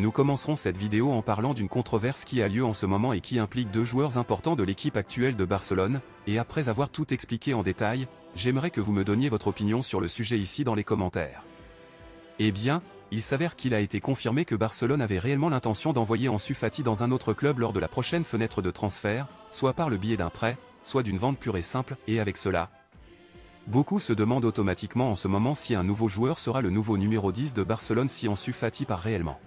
Nous commencerons cette vidéo en parlant d'une controverse qui a lieu en ce moment et qui implique deux joueurs importants de l'équipe actuelle de Barcelone, et après avoir tout expliqué en détail, j'aimerais que vous me donniez votre opinion sur le sujet ici dans les commentaires. Eh bien, il s'avère qu'il a été confirmé que Barcelone avait réellement l'intention d'envoyer Ansu Fati dans un autre club lors de la prochaine fenêtre de transfert, soit par le biais d'un prêt, soit d'une vente pure et simple, et avec cela, beaucoup se demandent automatiquement en ce moment si un nouveau joueur sera le nouveau numéro 10 de Barcelone si Ansu Fati part réellement.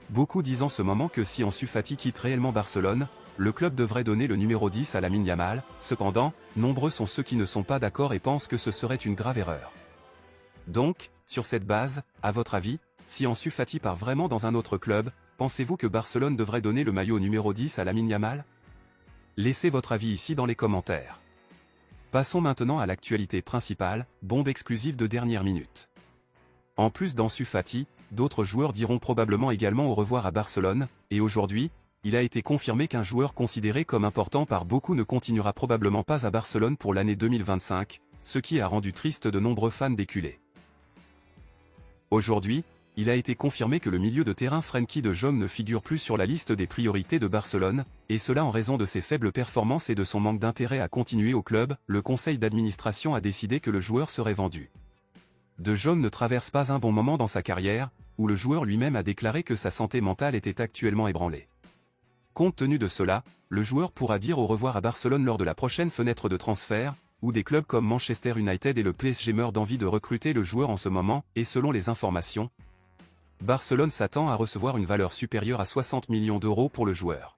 Beaucoup disent en ce moment que si Ansu Fati quitte réellement Barcelone, le club devrait donner le numéro 10 à Lamine Yamal. Cependant, nombreux sont ceux qui ne sont pas d'accord et pensent que ce serait une grave erreur. Donc, sur cette base, à votre avis, si Ansu Fati part vraiment dans un autre club, pensez-vous que Barcelone devrait donner le maillot numéro 10 à Lamine Yamal? Laissez votre avis ici dans les commentaires. Passons maintenant à l'actualité principale, bombe exclusive de dernière minute. En plus d'Ansu Fati, d'autres joueurs diront probablement également au revoir à Barcelone, et aujourd'hui, il a été confirmé qu'un joueur considéré comme important par beaucoup ne continuera probablement pas à Barcelone pour l'année 2025, ce qui a rendu triste de nombreux fans des culés. Aujourd'hui, il a été confirmé que le milieu de terrain Frenkie de Jong ne figure plus sur la liste des priorités de Barcelone, et cela en raison de ses faibles performances et de son manque d'intérêt à continuer au club. Le conseil d'administration a décidé que le joueur serait vendu. De Jong ne traverse pas un bon moment dans sa carrière, où le joueur lui-même a déclaré que sa santé mentale était actuellement ébranlée. Compte tenu de cela, le joueur pourra dire au revoir à Barcelone lors de la prochaine fenêtre de transfert, où des clubs comme Manchester United et le PSG meurent d'envie de recruter le joueur en ce moment, et selon les informations, Barcelone s'attend à recevoir une valeur supérieure à 60 millions d'euros pour le joueur.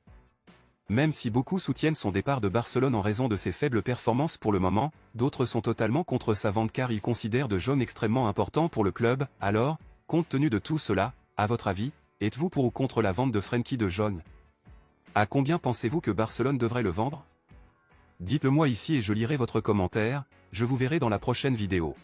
Même si beaucoup soutiennent son départ de Barcelone en raison de ses faibles performances pour le moment, d'autres sont totalement contre sa vente car ils considèrent De Jong extrêmement important pour le club. Alors, compte tenu de tout cela, à votre avis, êtes-vous pour ou contre la vente de Frenkie de Jong? À combien pensez-vous que Barcelone devrait le vendre? Dites-le moi ici et je lirai votre commentaire, je vous verrai dans la prochaine vidéo.